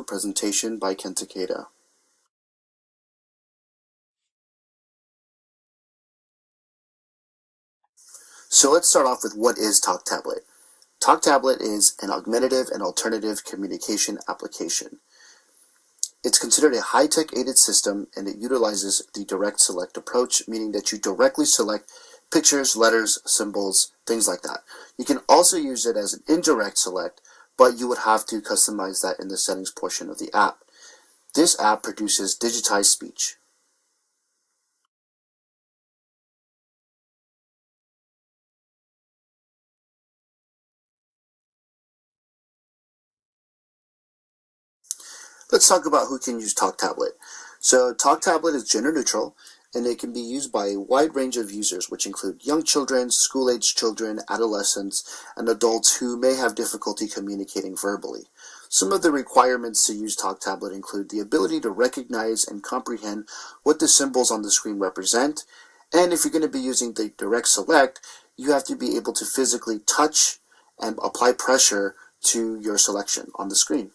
PowerPoint presentation by Ken Takeda. So let's start off with what is TalkTablet. TalkTablet is an augmentative and alternative communication application. It's considered a high-tech aided system, and it utilizes the direct select approach, meaning that you directly select pictures, letters, symbols, things like that. You can also use it as an indirect select, but you would have to customize that in the settings portion of the app. This app produces digitized speech. Let's talk about who can use TalkTablet. So TalkTablet is gender neutral, and it can be used by a wide range of users, which include young children, school-aged children, adolescents, and adults who may have difficulty communicating verbally. Some of the requirements to use TalkTablet include the ability to recognize and comprehend what the symbols on the screen represent, and if you're going to be using the direct select, you have to be able to physically touch and apply pressure to your selection on the screen.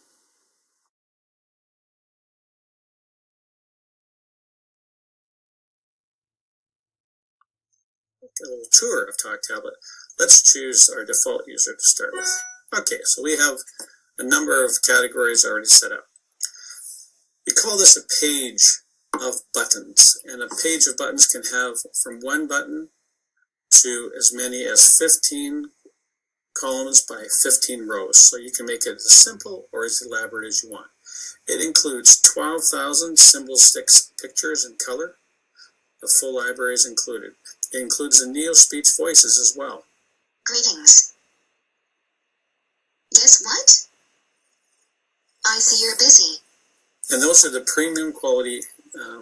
A little tour of TalkTablet. Let's choose our default user to start with. Okay, so we have a number of categories already set up. We call this a page of buttons, and a page of buttons can have from one button to as many as 15 columns by 15 rows, so you can make it as simple or as elaborate as you want. It includes 12,000 symbol sticks, pictures, and color. The full library is included. It includes the NeoSpeech voices as well. Greetings. Guess what? I see you're busy. And those are the premium quality,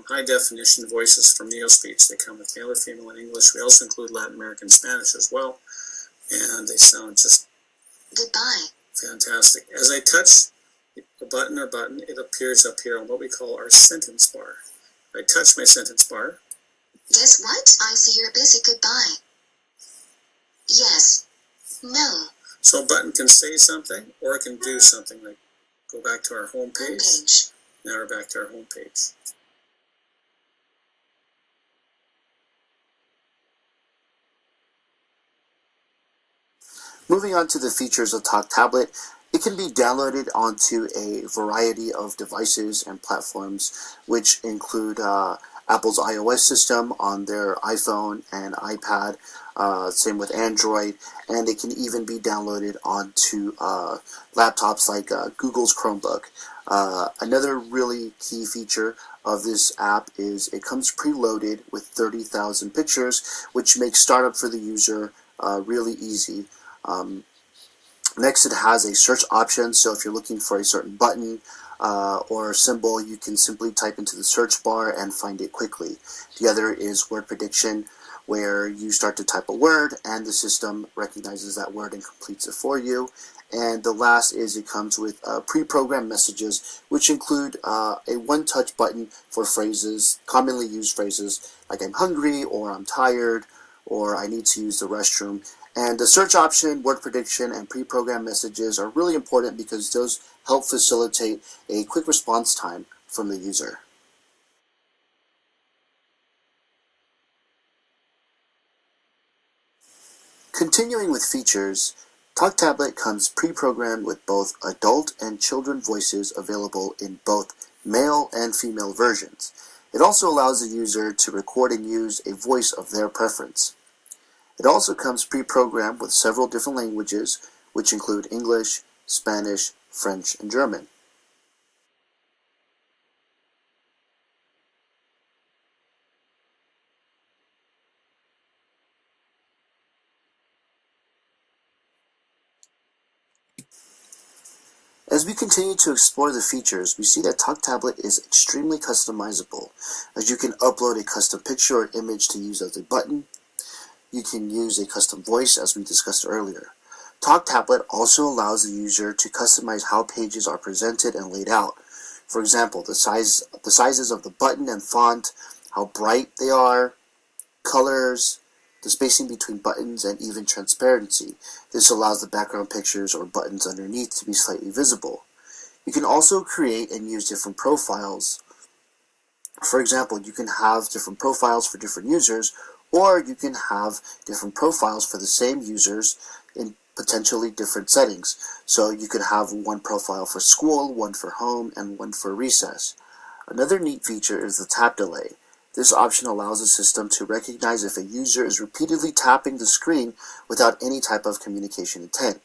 high definition voices from NeoSpeech. They come with male or female and English. We also include Latin American Spanish as well. And they sound just goodbye. Fantastic. As I touch a button or button, it appears up here on what we call our sentence bar. If I touch my sentence bar. Guess what? I see you're busy. Goodbye. Yes. No. So a button can say something, or it can do something, like go back to our home page. Now we're back to our home page. Moving on to the features of TalkTablet, it can be downloaded onto a variety of devices and platforms, which include Apple's iOS system on their iPhone and iPad, same with Android, and it can even be downloaded onto laptops like Google's Chromebook. Another really key feature of this app is it comes preloaded with 30,000 pictures, which makes startup for the user really easy. Next, it has a search option, so if you're looking for a certain button or symbol, you can simply type into the search bar and find it quickly. The other is word prediction, where you start to type a word and the system recognizes that word and completes it for you. And the last is it comes with pre-programmed messages, which include a one-touch button for phrases, commonly used phrases like I'm hungry, or I'm tired, or I need to use the restroom. And the search option, word prediction, and pre-programmed messages are really important because those help facilitate a quick response time from the user. Continuing with features, TalkTablet comes pre-programmed with both adult and children voices available in both male and female versions. It also allows the user to record and use a voice of their preference. It also comes pre-programmed with several different languages, which include English, Spanish, French, and German. As we continue to explore the features, we see that TalkTablet is extremely customizable, as you can upload a custom picture or image to use as a button. You can use a custom voice, as we discussed earlier. TalkTablet also allows the user to customize how pages are presented and laid out. For example, the sizes of the button and font, how bright they are, colors, the spacing between buttons, and even transparency. This allows the background pictures or buttons underneath to be slightly visible. You can also create and use different profiles. For example, you can have different profiles for different users, or you can have different profiles for the same users in potentially different settings. So you could have one profile for school, one for home, and one for recess. Another neat feature is the tap delay. This option allows the system to recognize if a user is repeatedly tapping the screen without any type of communication intent.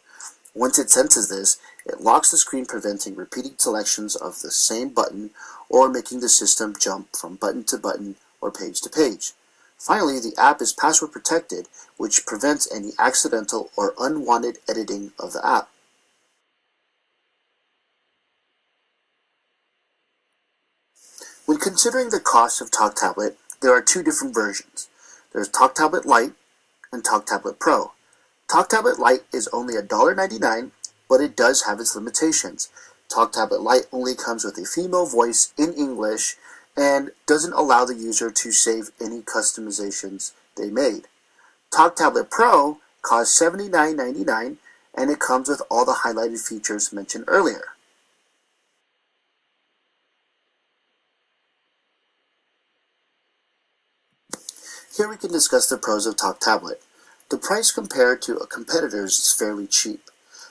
Once it senses this, it locks the screen, preventing repeating selections of the same button or making the system jump from button to button or page to page. Finally, the app is password protected, which prevents any accidental or unwanted editing of the app. When considering the cost of Talk Tablet, there are two different versions. There's Talk Tablet Lite and Talk Tablet Pro. Talk Tablet Lite is only $1.99, but it does have its limitations. Talk Tablet Lite only comes with a female voice in English and doesn't allow the user to save any customizations they made. Talk Tablet Pro costs $79.99, and it comes with all the highlighted features mentioned earlier. Here we can discuss the pros of Talk Tablet. The price compared to competitors is fairly cheap.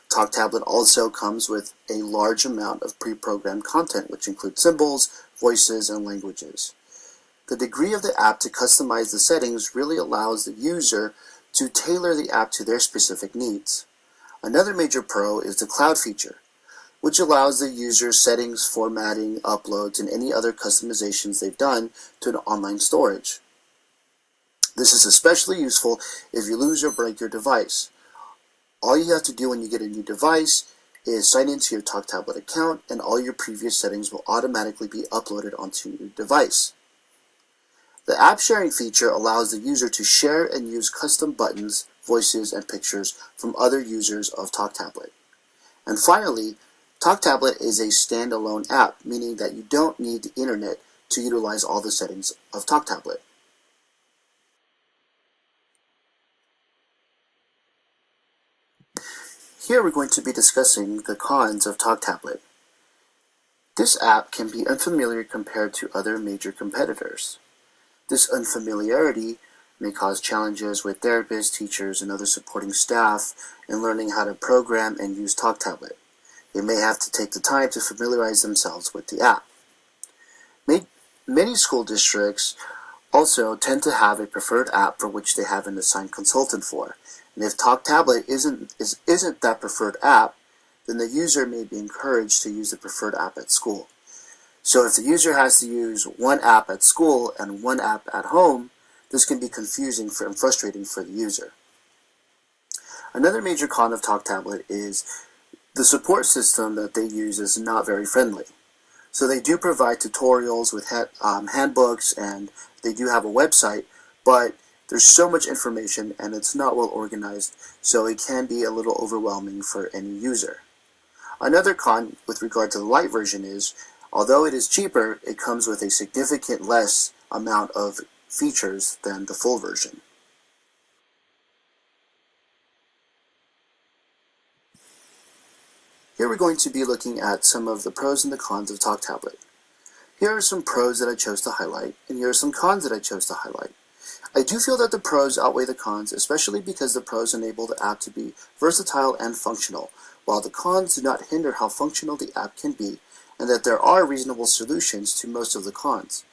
Talk Tablet also comes with a large amount of pre-programmed content, which includes symbols, voices, and languages. The degree of the app to customize the settings really allows the user to tailor the app to their specific needs. Another major pro is the cloud feature, which allows the user settings, formatting, uploads, and any other customizations they've done to an online storage. This is especially useful if you lose or break your device. All you have to do when you get a new device is sign into your Talk Tablet account, and all your previous settings will automatically be uploaded onto your device. The app sharing feature allows the user to share and use custom buttons, voices, and pictures from other users of Talk Tablet. And finally, Talk Tablet is a standalone app, meaning that you don't need the internet to utilize all the settings of Talk Tablet. Here we're going to be discussing the cons of Talk Tablet. This app can be unfamiliar compared to other major competitors. This unfamiliarity may cause challenges with therapists, teachers, and other supporting staff in learning how to program and use Talk Tablet. They may have to take the time to familiarize themselves with the app. Many school districts also tend to have a preferred app for which they have an assigned consultant for. And if Talk Tablet isn't that preferred app, then the user may be encouraged to use the preferred app at school. So if the user has to use one app at school and one app at home, this can be confusing and frustrating for the user. Another major con of Talk Tablet is the support system that they use is not very friendly. So they do provide tutorials with handbooks, and they do have a website, but there's so much information and it's not well organized, so it can be a little overwhelming for any user. Another con with regard to the Lite version is, although it is cheaper, it comes with a significant less amount of features than the full version. Here we're going to be looking at some of the pros and the cons of Talk Tablet. Here are some pros that I chose to highlight, and here are some cons that I chose to highlight. I do feel that the pros outweigh the cons, especially because the pros enable the app to be versatile and functional, while the cons do not hinder how functional the app can be, and that there are reasonable solutions to most of the cons.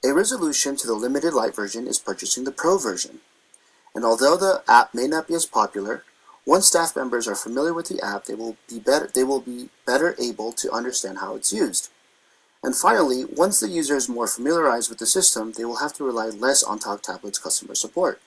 A resolution to the limited Lite version is purchasing the Pro version. And although the app may not be as popular, once staff members are familiar with the app, they will be better able to understand how it's used. And finally, once the user is more familiarized with the system, they will have to rely less on Talk Tablet's customer support.